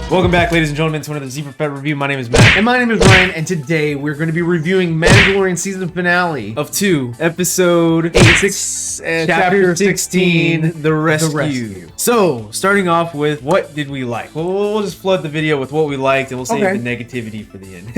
Welcome back, ladies and gentlemen, to another ZEEVERFETT review. My name is Matt. And my name is Ryan, and today we're going to be reviewing Mandalorian season finale Of 2, episode 8, chapter 16, The Rescue. So, starting off with what did we like? Well, we'll just flood the video with what we liked, and we'll save the negativity for the end,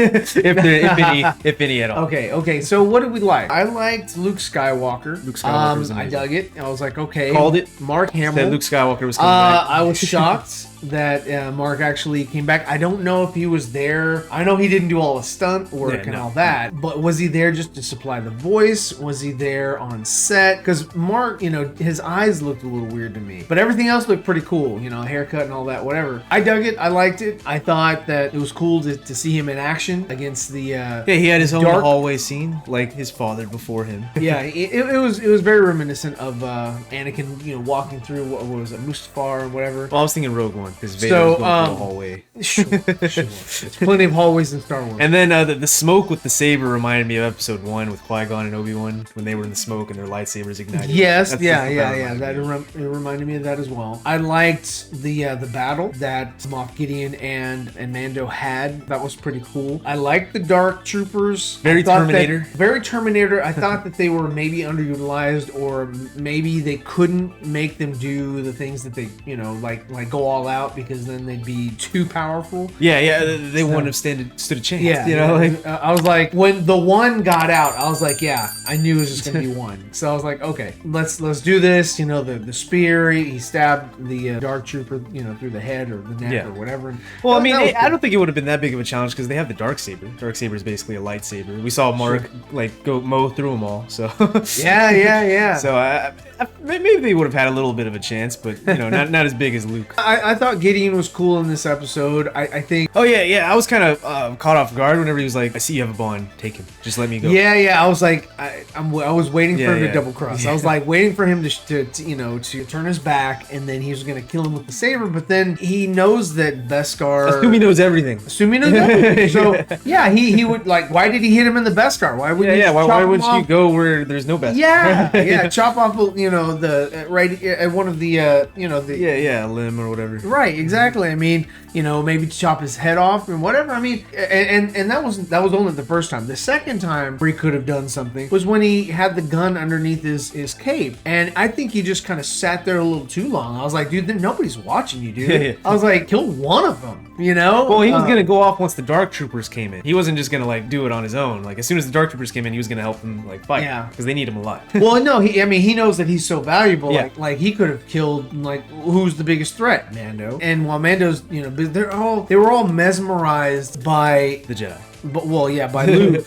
if any at all. Okay. So what did we like? I liked Luke Skywalker. Luke Skywalker was amazing. I dug it. I was like, okay. Called it. Mark Hamill. Said Luke Skywalker was coming back. I was shocked that Mark actually came back. I don't know if he was there. I know he didn't do all the stunt work and all that, but was he there just to supply the voice? Was he there on set? Because Mark, you know, his eyes looked a little weird to me, but everything else looked pretty cool. You know, haircut and all that, whatever. I dug it. I liked it. I thought that it was cool to see him in action against the yeah, he had his own hallway scene, like his father before him. Yeah, it was very reminiscent of Anakin, you know, walking through what was it, Mustafar or whatever. Well, I was thinking Rogue One because Vader was going through a hallway. Sure. There's plenty of hallways in Star Wars. And then the smoke with the saber reminded me of Episode 1 with Qui-Gon and Obi-Wan when they were in the smoke and their lightsabers ignited. Yes, yeah. It reminded me of that as well. I liked the battle that Moff Gideon and Mando had. That was pretty cool. I liked the Dark Troopers. Very Terminator. Very Terminator. I thought that they were maybe underutilized, or maybe they couldn't make them do the things that they, you know, like go all out, because then they'd be too powerful. Yeah, they wouldn't have stood a chance. Yeah, you know, like I was like, when the one got out, I was like, yeah, I knew it was just gonna be one. So I was like, okay, let's do this. You know, the spear, he stabbed the Dark Trooper, you know, through the head or the neck or whatever. Well, I mean, I don't think it would have been that big of a challenge because they have the Darksaber. Darksaber is basically a lightsaber. We saw Mark like go mow through them all. So yeah. So maybe they would have had a little bit of a chance, but you know, not as big as Luke. I thought Gideon was cool in this episode. I think. Oh yeah. I was kind of caught off guard whenever he was like, "I see you have a bond. Take him. Just let me go." Yeah. I was like, I was waiting for him to double cross. I was like waiting for him to turn his back, and then he was gonna kill him with the saber. But then he knows that Beskar. Assume he knows everything. So yeah, he would like. Why did he hit him in the Beskar? Why would why wouldn't you go where there's no Beskar? Yeah. Chop off the right at one of the a limb or whatever. Right, exactly. I mean, you know, maybe chop his head off and whatever. I mean, and that was only the first time. The second time where he could have done something was when he had the gun underneath his cape, and I think he just kind of sat there a little too long. I was like, dude, nobody's watching you, dude. Yeah. I was like, kill one of them, you know? Well, he was gonna go off once the Dark Troopers came in. He wasn't just gonna like do it on his own. Like as soon as the Dark Troopers came in, he was gonna help them like fight. Yeah, because they need him a lot. Well, no, he knows that he's so valuable. Yeah. Like he could have killed like who's the biggest threat, Mando. And while Mando's, you know, they were all mesmerized by the Jedi. But by Luke.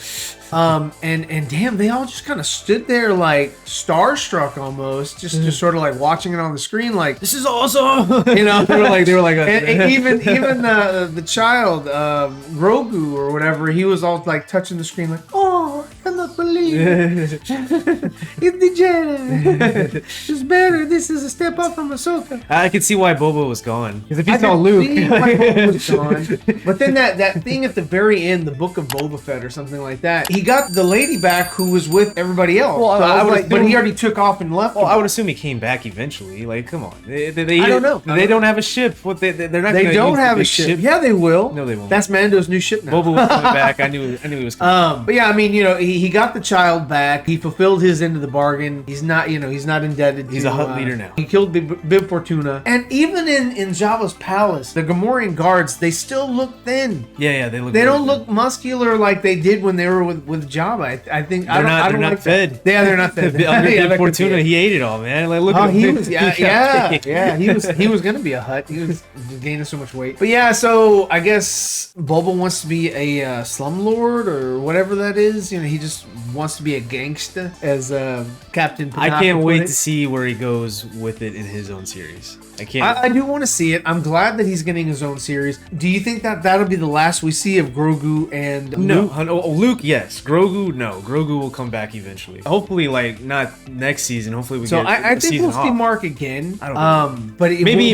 And damn, they all just kind of stood there like starstruck almost, just sort of like watching it on the screen, like this is awesome. You know, they were like, and even the child, Grogu or whatever, he was all like touching the screen, like, oh, I cannot believe it. It's the Jedi. It's better. This is a step up from Ahsoka. I could see why Boba was gone, because if he saw Luke, why Boba was gone. But then that thing at the very end, the Book of Boba Fett or something like that, he got the lady back who was with everybody else. Well, so I was but he already took off and left. Well, I would assume he came back eventually. Like, come on, I don't know. They don't have a ship. What they're not. They don't have a ship. Yeah, they will. No, they won't. That's Mando's new ship now. Boba was coming back. I knew he was coming. But yeah, I mean, you know, he got the child back. He fulfilled his end of the bargain. He's not indebted. He's a Hutt leader now. He killed Bib Fortuna, and even in Jabba's palace, the Gamorrean guards, they still look thin. Yeah, they look. They don't look muscular like they did when they were with Jabba. I think they're not fed. Yeah, they're not fed. Bib Fortuna, he ate it all, man. Like, look at him. He was, he was gonna be a Hutt. He was gaining so much weight. But yeah, so I guess Boba wants to be a slumlord or whatever that is. You know, he just wants to be a gangster, as Captain Panaka I can't wait to see where he goes with it in his own series. I can't. I do want to see it. I'm glad that he's getting his own series. Do you think that that'll be the last we see of Grogu and Luke? No. Luke, yes. Grogu, no. Grogu will come back eventually. Hopefully, like, not next season. Hopefully we get I think we'll see Mark again. I don't know. But it maybe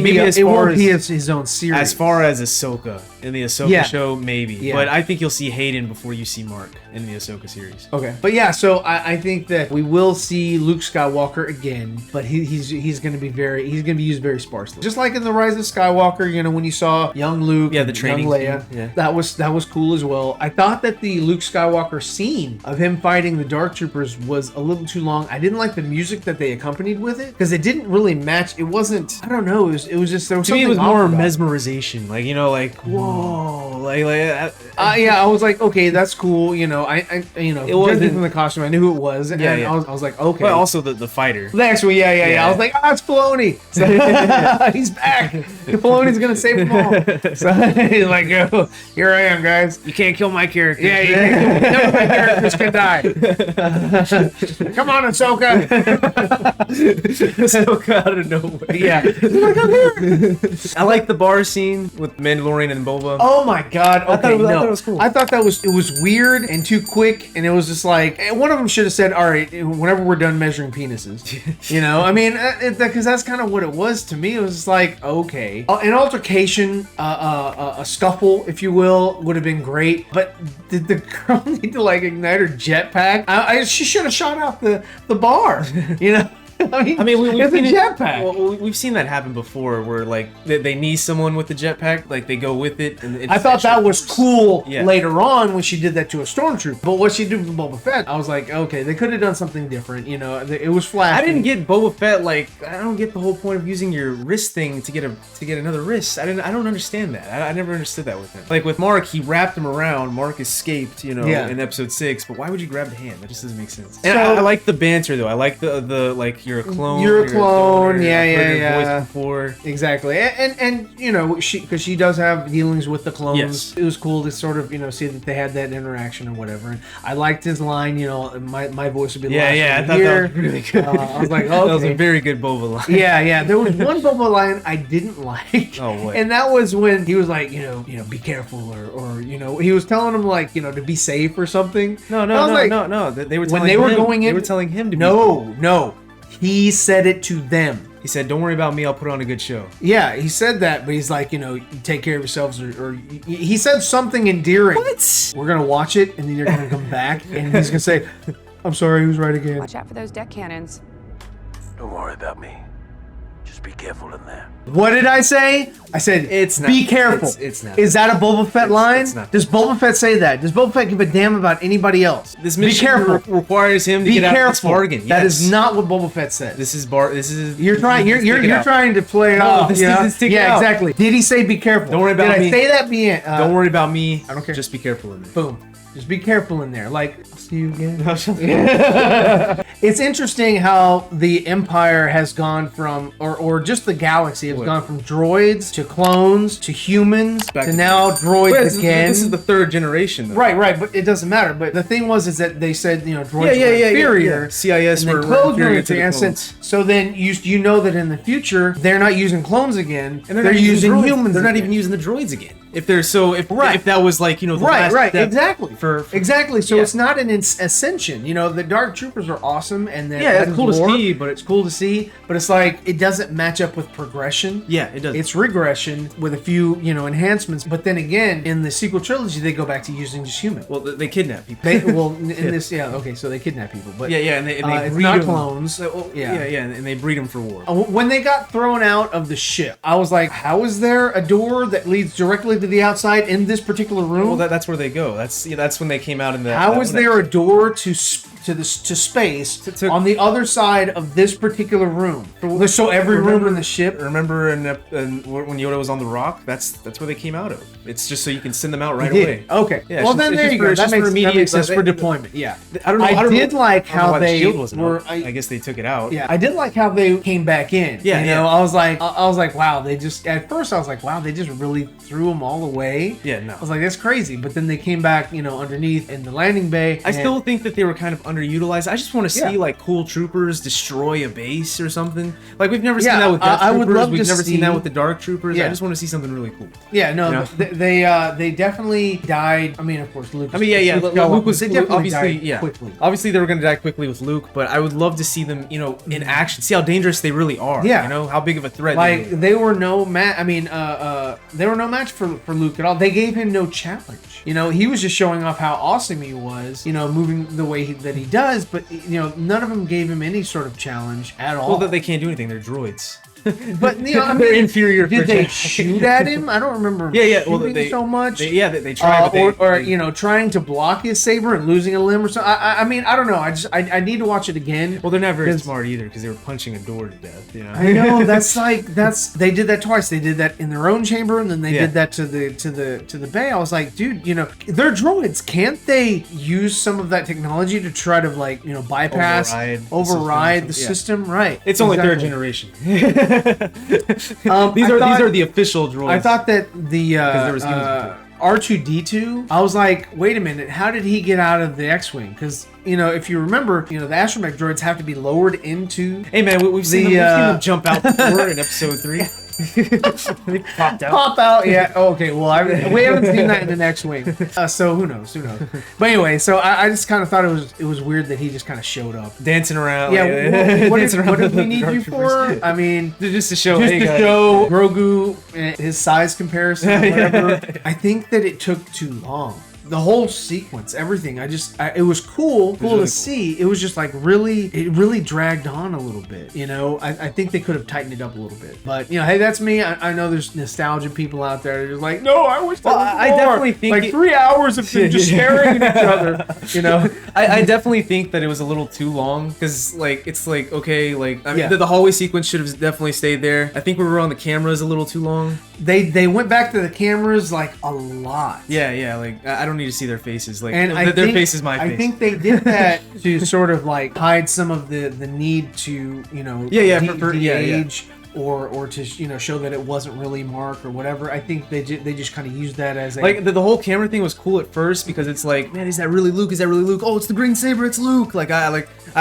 won't be his own series. As far as Ahsoka, In the Ahsoka show, maybe. But I think you'll see Hayden before you see Mark in the Ahsoka series. Okay. But yeah, so I think that we will see Luke Skywalker again, but he's going to be used very sparsely. Just like in the Rise of Skywalker, you know, when you saw young Luke, the training young Leia, scene. that was cool as well. I thought that the Luke Skywalker scene of him fighting the Dark Troopers was a little too long. I didn't like the music that they accompanied with it because it didn't really match. It wasn't. I don't know. It was just there was to me. It was something more off about it. mesmerization. Like, you know, like whoa, yeah, I was like, okay, that's cool. You know, I you know, it wasn't from the costume. I knew who it was, and I was like, okay. But also the fighter. Actually, yeah. I was like, it's Filoni. So, he's back. Filoni's gonna save them all. So he's like, oh, here I am, guys. You can't kill my character. Yeah, you can't kill none of my characters can die. Come on, Ahsoka. Ahsoka out of nowhere. Yeah. Like, I'm here. I like the bar scene with Mandalorian and Boba. Oh my god. Okay, I thought it was cool. I thought it was weird and too quick, and it was just like one of them should have said, "All right, whenever we're done measuring penises," you know. I mean, because that's kind of what it was to me. It was just like, okay, an altercation, a scuffle, if you will, would have been great. But did the girl need to like ignite her jetpack? She should have shot out the bar, you know. I mean, it's a jetpack. Well, we've seen that happen before, where like they knee someone with the jetpack, like they go with it. And I thought that was cool later on when she did that to a stormtrooper. But what she did with Boba Fett, I was like, okay, they could have done something different. You know, it was flashy. I didn't get Boba Fett. Like, I don't get the whole point of using your wrist thing to get another wrist. I don't understand that. I never understood that with him. Like with Mark, he wrapped him around. Mark escaped, you know, in episode 6. But why would you grab the hand? That just doesn't make sense. And I like the banter though. I like the like. You're a clone. You're a clone. Yeah. Voice before. Exactly. And you know, because she does have dealings with the clones. Yes. It was cool to sort of, you know, see that they had that interaction and whatever. And I liked his line, you know, my voice would be last I thought here. that was really good. I was like, okay. That was a very good Boba line. Yeah. There was one Boba line I didn't like. Oh, what? And that was when he was like, you know, be careful, or you know, he was telling him like, you know, to be safe or something. No. They were telling when they were going in. They were telling him to be safe. No. He said it to them. He said, "Don't worry about me. I'll put on a good show." Yeah, he said that, but he's like, you know, take care of yourselves, or he said something endearing. What? We're gonna watch it, and then you're gonna come back, and he's gonna say, "I'm sorry, he was right again." Watch out for those deck cannons. Don't worry about me. Just be careful in there. What did I say? I said, it's not. Be careful. It's not. Is that a Boba Fett line? It's not. Does Boba Fett say that? Does Boba Fett give a damn about anybody else? This mission requires him to get out of this bargain. That is not what Boba Fett says. This is You're trying to play it off. Yeah, exactly. Did he say be careful? Don't worry about me. Did I say that? Don't worry about me. I don't care. Just be careful in there. Boom. Just be careful in there. Like, I'll see you again. It's interesting how the Empire has gone from, or just the galaxy has gone from droids to clones to humans to now droids again. This is the third generation, though. Right, but it doesn't matter. But the thing is that they said, you know, droids were inferior. Yeah. CIS and were inferior to the clones. So then you know that in the future they're not using clones again, and they're using humans. They're not even using the droids again. If that was like, you know, the last step exactly. Exactly. So it's not an ascension. You know, the Dark Troopers are awesome, and it's cool to see, but it's cool to see. But it's like it doesn't match up with progression. Yeah, it does. It's regression with a few, you know, enhancements. But then again, in the sequel trilogy, they go back to using just humans. Well, they kidnap people. So they kidnap people. But and they it's breed not them. clones. And they breed them for war. When they got thrown out of the ship, I was like, how is there a door that leads directly to the outside in this particular room? Well, that's where they go. That's when they came out in the. How is there a door to space on the other side of this particular room? So every room in the ship. Remember when Yoda was on the rock? That's where they came out of. It's just so you can send them out right away. Okay. Yeah, well, then there you go. That makes sense for they, deployment. Yeah. I don't know. I did like how they they were. I guess they took it out. Yeah. I did like how they came back in. Yeah. You know, I was like, wow. They just at first I was like, wow, they just really threw them all away. Yeah. No. I was like, that's crazy. But then they came back, you know, underneath in the landing bay. I still think that they were kind of underutilized. I just want to see like cool troopers destroy a base or something. Like we've never seen that with Death I Troopers. would love we've to never see... seen that with the Dark Troopers. Yeah. I just want to see something really cool. Yeah, no, you know? they definitely died. I mean, of course, Luke. I mean, yeah. Luke was obviously, quickly. Obviously, they were going to die quickly with Luke, but I would love to see them, you know, in action. See how dangerous they really are. Yeah, you know how big of a threat. Like they were no match. I mean, they were no match for Luke at all. They gave him no challenge. You know, he was just showing off how awesome he was. You know, moving the way that he does, but you know, none of them gave him any sort of challenge at all. Well, that they can't do anything. They're droids. But you know, I mean, they're inferior. Did they shoot at him? I don't remember. Yeah. Well, they so much. They tried, or you know, trying to block his saber and losing a limb or something. I mean, I don't know. I need to watch it again. Well, they're not very smart either because they were punching a door to death. You know. I know they did that twice. They did that in their own chamber, and then they did that to the bay. I was like, dude, you know, they're droids. Can't they use some of that technology to try to like, you know, bypass, override the system? Right. It's only third generation. These are the official droids. I thought that the R2-D2, I was like, wait a minute, how did he get out of the X-Wing? Because, you know, if you remember, you know, the astromech droids have to be lowered into... Hey man, we've seen them jump out before in episode 3. They popped out. Pop out, yeah. Okay, well, we haven't seen that in the next wing. So who knows? But anyway, so I just kind of thought it was weird that he just kind of showed up. Dancing around. Yeah, what did we need you for? I mean, just to show Grogu, his size comparison or whatever. I think that it took too long. The whole sequence, everything, it was cool to see. It was just like it really dragged on a little bit, you know. I think they could have tightened it up a little bit, but you know, hey, that's me. I know there's nostalgia people out there. They're just like, no, I wish that was more. I definitely think like 3 hours of them just staring at each other, you know. I definitely think that it was a little too long because like it's like okay, like I mean the hallway sequence should have definitely stayed there. I think we were on the cameras a little too long. They went back to the cameras like a lot. Yeah, like I don't need to see their faces. Like and their face is my face. I think they did that to sort of like hide some of the need to, you know, de-age or to, you know, show that it wasn't really Mark or whatever. I think they just kind of used that as a... Like the whole camera thing was cool at first because it's like, man, is that really Luke? Is that really Luke? Oh, it's the green saber, it's Luke. Like I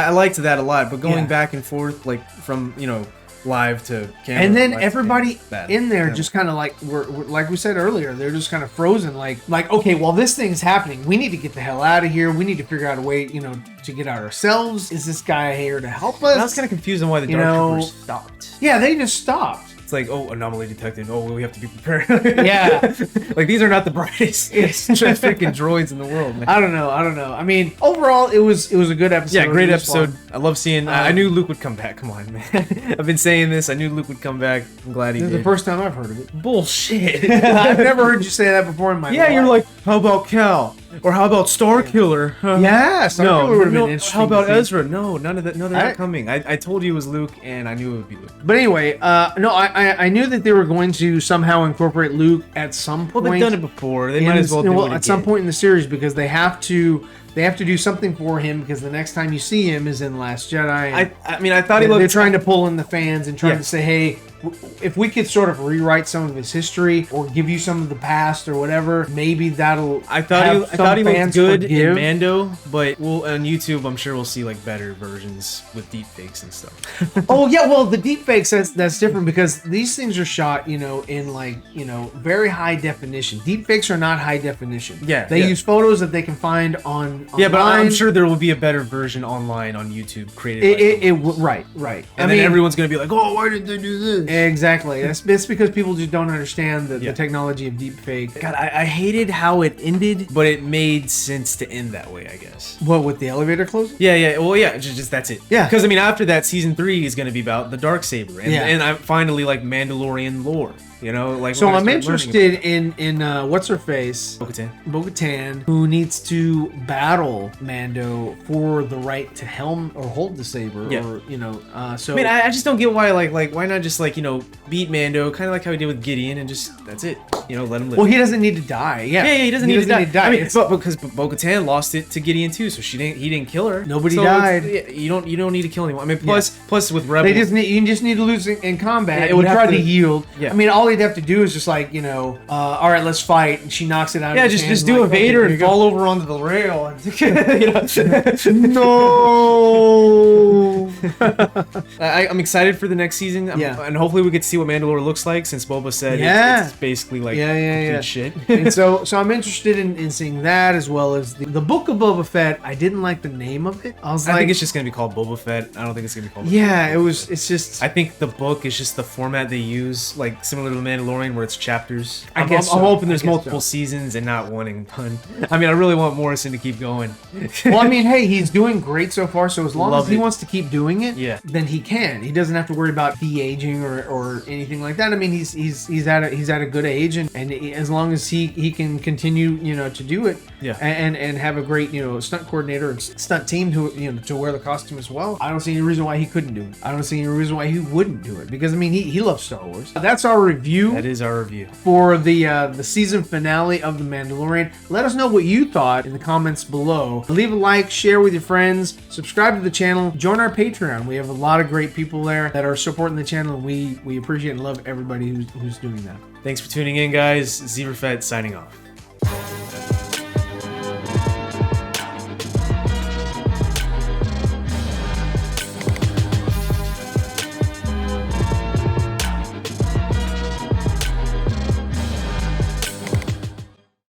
liked that a lot, but going back and forth like from, you know, live to camera. And then everybody in there just kind of like, we're like we said earlier, they're just kind of frozen. Like, okay, well, this thing's happening. We need to get the hell out of here. We need to figure out a way, you know, to get out ourselves. Is this guy here to help us? I was kind of confused on why the Dark Troopers stopped. Yeah, they just stopped. It's like, oh, anomaly detected. Oh, we have to be prepared. Yeah. Like, these are not the brightest freaking droids in the world, man. I don't know. I mean, overall, it was a good episode. Yeah, great episode. Fun. I love seeing... I knew Luke would come back. Come on, man. I've been saying this. I knew Luke would come back. I'm glad he did. This is the first time I've heard of it. Bullshit. I've never heard you say that before in my life. Yeah, you're like, how about Cal? Or how about Star Killer? Yeah, Star Killer would have been interesting. How about Ezra? No, none of that. No, they're not coming. I told you it was Luke, and I knew it would be Luke. But anyway, no, I knew that they were going to somehow incorporate Luke at some point. Well, they've done it before. They might as well do it again. At some point in the series, because they have to do something for him, because the next time you see him is in Last Jedi. I mean, I thought he looked... They're trying to pull in the fans and trying to say, hey, if we could sort of rewrite some of his history or give you some of the past or whatever, maybe that'll... I thought he looked good in Mando, but on YouTube, I'm sure we'll see like better versions with deepfakes and stuff. Oh yeah, well the deepfakes, that's different because these things are shot, you know, in like, you know, very high definition. Deepfakes are not high definition. Yeah, they use photos that they can find online. Yeah, but I'm sure there will be a better version online on YouTube created. Right. And then everyone's gonna be like, oh, why did they do this? Exactly. It's because people just don't understand the technology of deepfake. God, I hated how it ended, but it made sense to end that way, I guess. What, with the elevator closing? Yeah. Well, yeah, just that's it. Yeah. Because I mean, after that, season 3 is going to be about the Darksaber, and I'm finally like Mandalorian lore. You know, like so I'm interested in what's her face, Bo-Katan, who needs to battle Mando for the right to helm or hold the saber, or you know. So I mean, I just don't get why why not just like, you know, beat Mando, kind of like how he did with Gideon, and just that's it. You know, let him live. Well, he doesn't need to die. Yeah, he doesn't need to die. I mean, because Bo-Katan lost it to Gideon too, so he didn't kill her. Nobody died. You don't need to kill anyone. I mean, plus with Rebels, you just need to lose in combat. It would try to yield. Yeah. I mean, all all he'd have to do is just like, you know, all right, let's fight, and she knocks it out. Yeah, of his just hand, do like, a Vader okay, and fall over onto the rail. And, you know. No. I'm excited for the next season. Yeah. And hopefully we get to see what Mandalore looks like, since Boba said it's basically like complete shit. And so I'm interested in seeing that, as well as the Book of Boba Fett. I didn't like the name of it. I think it's just gonna be called Boba Fett. I don't think it's gonna be called. Yeah, it's just. I think the book is just the format they use, like similar to the Mandalorian, where it's chapters. I guess I'm hoping there's guess multiple seasons and not one and done. I mean, I really want Morrison to keep going. Well, I mean, hey, he's doing great so far. So as long as he wants to keep doing it, then he can. He doesn't have to worry about de-aging or anything like that. I mean, he's at a good age, and as long as he can continue, you know, to do it, and have a great, you know, stunt coordinator and stunt team who, you know, to wear the costume as well. I don't see any reason why he couldn't do it. I don't see any reason why he wouldn't do it, because I mean, he loves Star Wars. That's our review. That is our review for the season finale of The Mandalorian. Let us know what you thought in the comments below. Leave a like, share with your friends, subscribe to the channel, join our Patreon. We have a lot of great people there that are supporting the channel, and we appreciate and love everybody who's doing that. Thanks for tuning in, guys. ZEEVERFETT signing off.